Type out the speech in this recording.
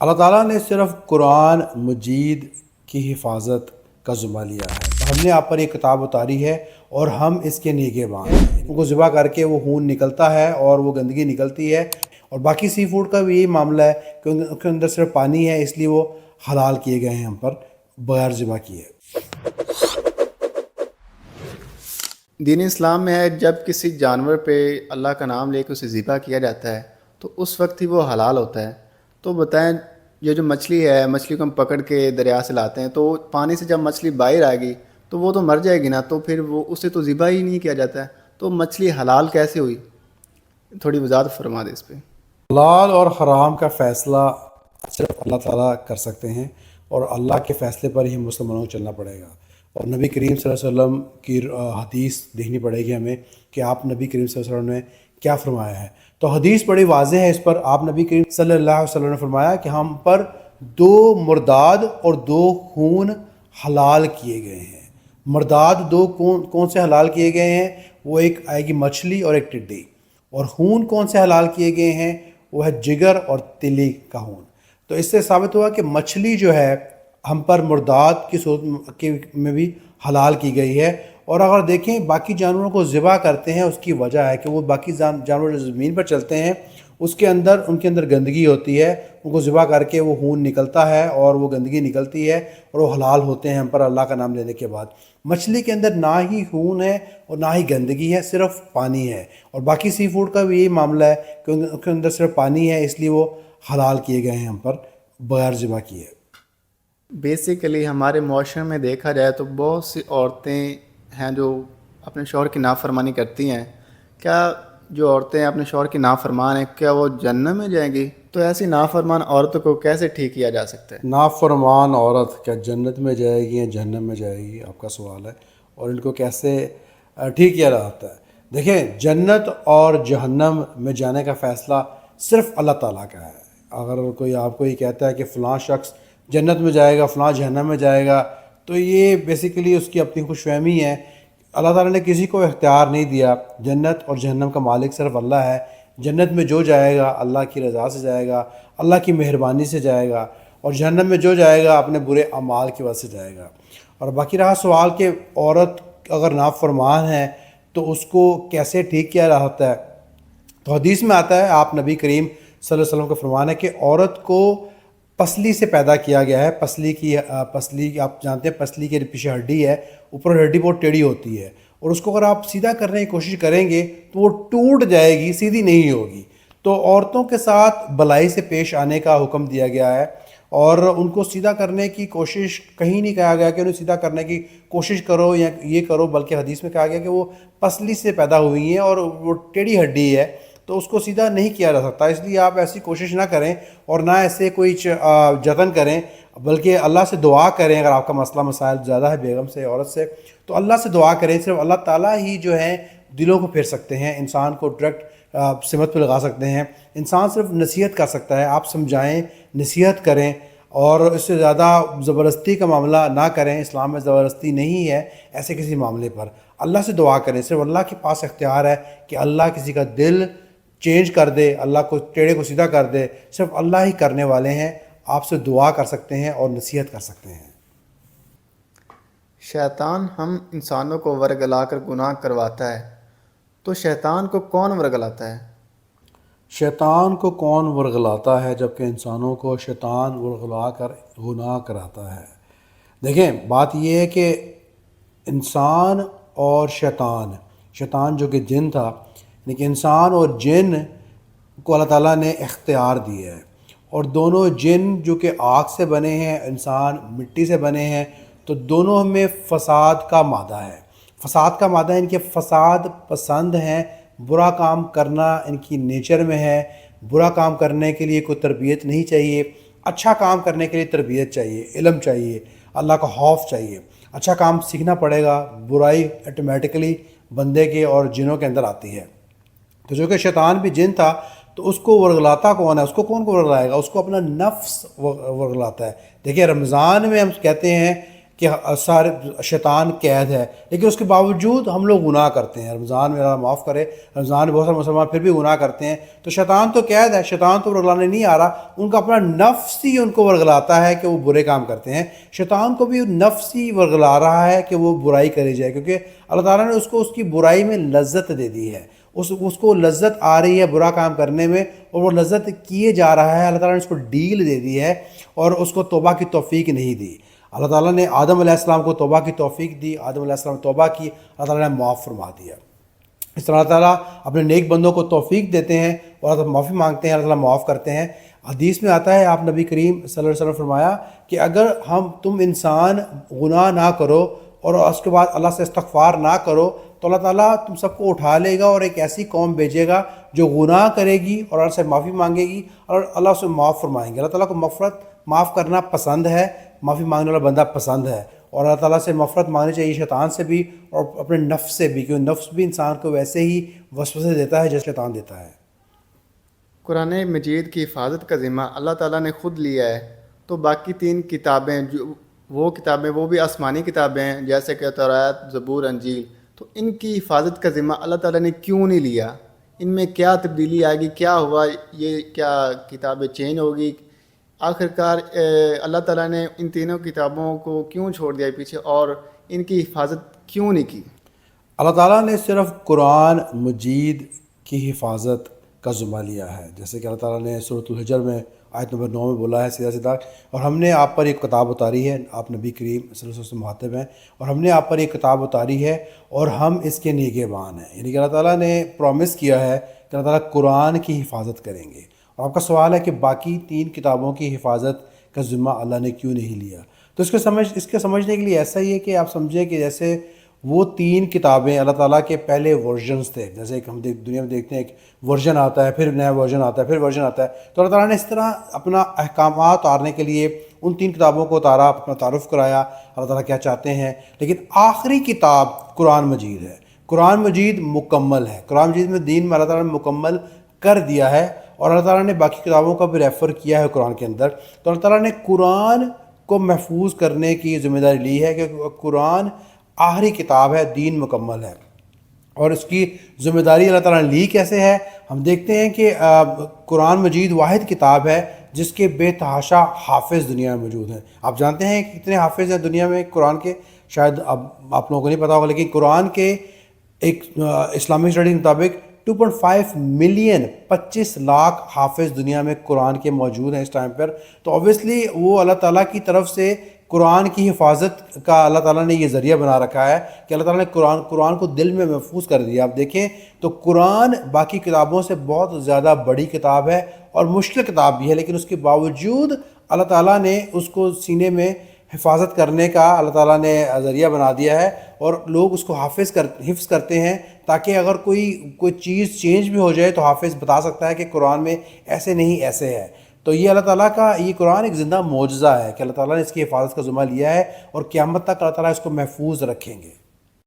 اللہ تعالیٰ نے صرف قرآن مجید کی حفاظت کا ذمہ لیا ہے۔ ہم نے آپ پر یہ کتاب اتاری ہے اور ہم اس کے نگہبان ہیں۔ ان کو ذبح کر کے وہ خون نکلتا ہے اور وہ گندگی نکلتی ہے، اور باقی سی فوڈ کا بھی یہی معاملہ ہے کہ ان کے اندر صرف پانی ہے، اس لیے وہ حلال کیے گئے ہیں ہم پر بغیر ذبح کیے۔ دین اسلام میں ہے جب کسی جانور پہ اللہ کا نام لے کے اسے ذبح کیا جاتا ہے تو اس وقت ہی وہ حلال ہوتا ہے۔ تو بتائیں، یہ جو مچھلی ہے، مچھلی کو ہم پکڑ کے دریا سے لاتے ہیں تو پانی سے جب مچھلی باہر آئے گی تو وہ تو مر جائے گی نا، تو پھر وہ اسے تو ذبح ہی نہیں کیا جاتا ہے، تو مچھلی حلال کیسے ہوئی؟ تھوڑی وضاحت فرما دیں اس پہ۔ حلال اور حرام کا فیصلہ صرف اللہ تعالیٰ کر سکتے ہیں، اور اللہ کے فیصلے پر ہی مسلمانوں کو چلنا پڑے گا، اور نبی کریم صلی اللہ علیہ وسلم کی حدیث دیکھنی پڑے گی ہمیں کہ آپ نبی کریم صلی اللہ علیہ وسلم نے کیا فرمایا ہے۔ تو حدیث بڑی واضح ہے اس پر۔ آپ نبی کریم صلی اللہ علیہ وسلم نے فرمایا کہ ہم پر 2 مرداد اور 2 خون حلال کیے گئے ہیں۔ مرداد 2 کون سے حلال کیے گئے ہیں؟ وہ ایک آئے گی مچھلی اور ایک ٹڈی۔ اور خون کون سے حلال کیے گئے ہیں؟ وہ ہے جگر اور تلی کا خون۔ تو اس سے ثابت ہوا کہ مچھلی جو ہے ہم پر مرداد کی صورت میں بھی حلال کی گئی ہے۔ اور اگر دیکھیں باقی جانوروں کو ذبح کرتے ہیں، اس کی وجہ ہے کہ وہ باقی جانور جو زمین پر چلتے ہیں ان کے اندر گندگی ہوتی ہے، ان کو ذبح کر کے وہ خون نکلتا ہے اور وہ گندگی نکلتی ہے اور وہ حلال ہوتے ہیں ہم پر اللہ کا نام لینے کے بعد۔ مچھلی کے اندر نہ ہی خون ہے اور نہ ہی گندگی ہے، صرف پانی ہے، اور باقی سی فوڈ کا بھی یہی معاملہ ہے کہ ان کے اندر صرف پانی ہے، اس لیے وہ حلال کیے گئے ہیں ہم پر بغیر ذبح کیے۔ بیسیکلی ہمارے معاشرے میں دیکھا جائے تو بہت سی عورتیں ہیں جو اپنے شوہر کی نافرمانی کرتی ہیں۔ کیا جو عورتیں اپنے شوہر کی نافرمان ہیں، کیا وہ جنت میں جائیں گی؟ تو ایسی نافرمان عورتوں کو کیسے ٹھیک کیا جا سکتا ہے؟ نافرمان عورت کیا جنت میں جائے گی یا جہنم میں جائے گی؟ آپ کا سوال ہے، اور ان کو کیسے ٹھیک کیا جاتا ہے؟ دیکھیں، جنت اور جہنم میں جانے کا فیصلہ صرف اللہ تعالیٰ کا ہے۔ اگر کوئی آپ کو یہ کہتا ہے کہ فلاں شخص جنت میں جائے گا، فلاں جہنم میں جائے گا، تو یہ بیسیکلی اس کی اپنی خوش فہمی ہے۔ اللہ تعالیٰ نے کسی کو اختیار نہیں دیا۔ جنت اور جہنم کا مالک صرف اللہ ہے۔ جنت میں جو جائے گا اللہ کی رضا سے جائے گا، اللہ کی مہربانی سے جائے گا، اور جہنم میں جو جائے گا اپنے برے اعمال کی وجہ سے جائے گا۔ اور باقی رہا سوال کہ عورت اگر نافرمان ہے تو اس کو کیسے ٹھیک کیا جا سکتا ہے، تو حدیث میں آتا ہے، آپ نبی کریم صلی اللہ علیہ وسلم کا فرمان ہے کہ عورت کو پسلی سے پیدا کیا گیا ہے۔ پسلی آپ جانتے ہیں، پسلی کے پیچھے ہڈی ہے، اوپر ہڈی بہت ٹیڑھی ہوتی ہے، اور اس کو اگر آپ سیدھا کرنے کی کوشش کریں گے تو وہ ٹوٹ جائے گی، سیدھی نہیں ہوگی۔ تو عورتوں کے ساتھ بلائی سے پیش آنے کا حکم دیا گیا ہے، اور ان کو سیدھا کرنے کی کوشش کہیں نہیں کہا گیا کہ انہیں سیدھا کرنے کی کوشش کرو یا یہ کرو، بلکہ حدیث میں کہا گیا کہ وہ پسلی سے پیدا ہوئی ہیں اور وہ ٹیڑھی ہڈی ہے، تو اس کو سیدھا نہیں کیا جا سکتا۔ اس لیے آپ ایسی کوشش نہ کریں اور نہ ایسے کوئی جتن کریں، بلکہ اللہ سے دعا کریں۔ اگر آپ کا مسئلہ مسائل زیادہ ہے بیگم سے، عورت سے، تو اللہ سے دعا کریں۔ صرف اللہ تعالیٰ ہی جو ہے دلوں کو پھیر سکتے ہیں، انسان کو ڈائریکٹ سمت پہ لگا سکتے ہیں۔ انسان صرف نصیحت کر سکتا ہے، آپ سمجھائیں، نصیحت کریں، اور اس سے زیادہ زبردستی کا معاملہ نہ کریں۔ اسلام میں زبردستی نہیں ہے ایسے کسی معاملے پر۔ اللہ سے دعا کریں، صرف اللہ کے پاس اختیار ہے کہ اللہ کسی کا دل چینج کر دے، اللہ کو ٹیڑھے کو سیدھا کر دے، صرف اللہ ہی کرنے والے ہیں۔ آپ سے دعا کر سکتے ہیں اور نصیحت کر سکتے ہیں۔ شیطان ہم انسانوں کو ورگلا کر گناہ کرواتا ہے، تو شیطان کو کون ورگلاتا ہے؟ شیطان کو کون ورگلاتا ہے جبکہ انسانوں کو شیطان ورگلا کر گناہ کراتا ہے؟ دیکھیں، بات یہ ہے کہ انسان اور شیطان جو کہ جن تھا، لیکن انسان اور جن کو اللہ تعالیٰ نے اختیار دیا ہے، اور دونوں جن جو کہ آگ سے بنے ہیں، انسان مٹی سے بنے ہیں، تو دونوں میں فساد کا مادہ ہے۔ فساد کا مادہ ان کے فساد پسند ہیں، برا کام کرنا ان کی نیچر میں ہے۔ برا کام کرنے کے لیے کوئی تربیت نہیں چاہیے، اچھا کام کرنے کے لیے تربیت چاہیے، علم چاہیے، اللہ کا خوف چاہیے۔ اچھا کام سیکھنا پڑے گا، برائی آٹومیٹکلی بندے کے اور جنوں کے اندر آتی ہے۔ تو جو کہ شیطان بھی جن تھا، تو اس کو ورگلاتا کون ہے؟ اس کو کون ورگلائے گا؟ اس کو اپنا نفس ورگلاتا ہے۔ دیکھیں، رمضان میں ہم کہتے ہیں کہ سارے شیطان قید ہے، لیکن اس کے باوجود ہم لوگ گناہ کرتے ہیں. رمضان میں اللہ معاف کرے، رمضان میں بہت سارے مسلمان پھر بھی گناہ کرتے ہیں. تو شیطان تو قید ہے، شیطان تو ورگلانے نہیں آ رہا، ان کا اپنا نفس ہی ان کو ورگلاتا ہے کہ وہ برے کام کرتے ہیں. شیطان کو بھی نفس ہی ورگلا رہا ہے کہ وہ برائی کری جائے، کیونکہ اللہ تعالیٰ نے اس کو اس کی برائی میں لذت دے دی ہے. اس کو لذت آ رہی ہے برا کام کرنے میں، اور وہ لذت کیے جا رہا ہے. اللہ تعالیٰ نے اس کو ڈیل دے دی ہے اور اس کو توبہ کی توفیق نہیں دی. اللہ تعالیٰ نے آدم علیہ السلام کو توبہ کی توفیق دی، آدم علیہ السلام نے توبہ کی، اللہ تعالیٰ نے معاف فرما دیا. اس طرح اللہ تعالیٰ اپنے نیک بندوں کو توفیق دیتے ہیں اور اللہ تعالیٰ معافی مانگتے ہیں، اللہ تعالیٰ معاف کرتے ہیں. حدیث میں آتا ہے، آپ نبی کریم صلی اللہ علیہ وسلم نے فرمایا کہ اگر تم انسان گناہ نہ کرو اور اس کے بعد اللہ سے استغفار نہ کرو تو اللہ تعالیٰ تم سب کو اٹھا لے گا اور ایک ایسی قوم بھیجے گا جو گناہ کرے گی اور اللہ سے معافی مانگے گی اور اللہ سے معاف فرمائیں گے. اللہ تعالیٰ کو معاف کرنا پسند ہے، معافی مانگنے والا بندہ پسند ہے، اور اللہ تعالیٰ سے مغفرت مانگنی چاہیے شیطان سے بھی اور اپنے نفس سے بھی، کیونکہ نفس بھی انسان کو ویسے ہی وسوسے دیتا ہے جیسے شیطان دیتا ہے. قرآن مجید کی حفاظت کا ذمہ اللہ تعالیٰ نے خود لیا ہے، تو باقی 3 کتابیں وہ بھی آسمانی کتابیں ہیں جیسے کہ تورات، زبور، انجیل، تو ان کی حفاظت کا ذمہ اللہ تعالیٰ نے کیوں نہیں لیا؟ ان میں کیا تبدیلی آئے گی؟ کیا ہوا؟ یہ کیا کتابیں چینج ہوگی؟ آخرکار اللہ تعالیٰ نے ان تینوں کتابوں کو کیوں چھوڑ دیا پیچھے اور ان کی حفاظت کیوں نہیں کی؟ اللہ تعالیٰ نے صرف قرآن مجید کی حفاظت کا ذمہ لیا ہے، جیسے کہ اللہ تعالیٰ نے سورۃ الحجر میں آیت نمبر 9 میں بولا ہے سیدھا سیدھا، اور ہم نے آپ پر ایک کتاب اتاری ہے، آپ نبی کریم صلی اللہ علیہ وسلم سے مخاطب ہیں، اور ہم نے آپ پر ایک کتاب اتاری ہے اور ہم اس کے نگہبان ہیں. یعنی کہ اللہ تعالیٰ نے پرومس کیا ہے کہ اللہ تعالیٰ قرآن کی حفاظت کریں گے. اور آپ کا سوال ہے کہ باقی 3 کتابوں کی حفاظت کا ذمہ اللہ نے کیوں نہیں لیا؟ تو اس کے سمجھنے کے لیے ایسا ہی ہے کہ آپ سمجھیں کہ جیسے وہ 3 کتابیں اللہ تعالیٰ کے پہلے ورژنز تھے، جیسے کہ ہم دنیا میں دیکھتے ہیں ایک ورژن آتا ہے، پھر نیا ورژن آتا ہے، پھر ورژن آتا ہے. تو اللہ تعالیٰ نے اس طرح اپنا احکامات اتارنے کے لیے ان 3 کتابوں کو اتارا، اپنا تعارف کرایا اللہ تعالیٰ کیا چاہتے ہیں. لیکن آخری کتاب قرآن مجید ہے. قرآن مجید مکمل ہے. قرآن مجید میں دین میں اللہ تعالیٰ نے مکمل کر دیا ہے، اور اللہ تعالیٰ نے باقی کتابوں کا بھی ریفر کیا ہے قرآن کے اندر. تو اللہ تعالیٰ نے قرآن کو محفوظ کرنے کی ذمہ داری لی ہے کہ قرآن آخری کتاب ہے، دین مکمل ہے. اور اس کی ذمہ داری اللہ تعالیٰ نے لی کیسے ہے؟ ہم دیکھتے ہیں کہ قرآن مجید واحد کتاب ہے جس کے بے تحاشا حافظ دنیا میں موجود ہیں. آپ جانتے ہیں کہ کتنے حافظ ہیں دنیا میں قرآن کے؟ شاید اب آپ لوگوں کو نہیں پتا ہوگا، لیکن قرآن کے ایک اسلامک اسٹڈی کے مطابق 2.5 ملین 25 لاکھ حافظ دنیا میں قرآن کے موجود ہیں اس ٹائم پر. تو اوبیسلی وہ اللہ تعالیٰ کی طرف سے قرآن کی حفاظت کا اللہ تعالیٰ نے یہ ذریعہ بنا رکھا ہے کہ اللہ تعالیٰ نے قرآن کو دل میں محفوظ کر دیا. آپ دیکھیں تو قرآن باقی کتابوں سے بہت زیادہ بڑی کتاب ہے اور مشکل کتاب بھی ہے، لیکن اس کے باوجود اللہ تعالیٰ نے اس کو سینے میں حفاظت کرنے کا اللہ تعالیٰ نے ذریعہ بنا دیا ہے، اور لوگ اس کو حفظ کرتے ہیں تاکہ اگر کوئی چیز چینج بھی ہو جائے تو حافظ بتا سکتا ہے کہ قرآن میں ایسے نہیں ایسے ہے. تو یہ اللہ تعالیٰ کا یہ قرآن ایک زندہ معجزہ ہے کہ اللہ تعالیٰ نے اس کی حفاظت کا ذمہ لیا ہے، اور قیامت تک اللہ تعالیٰ اس کو محفوظ رکھیں گے.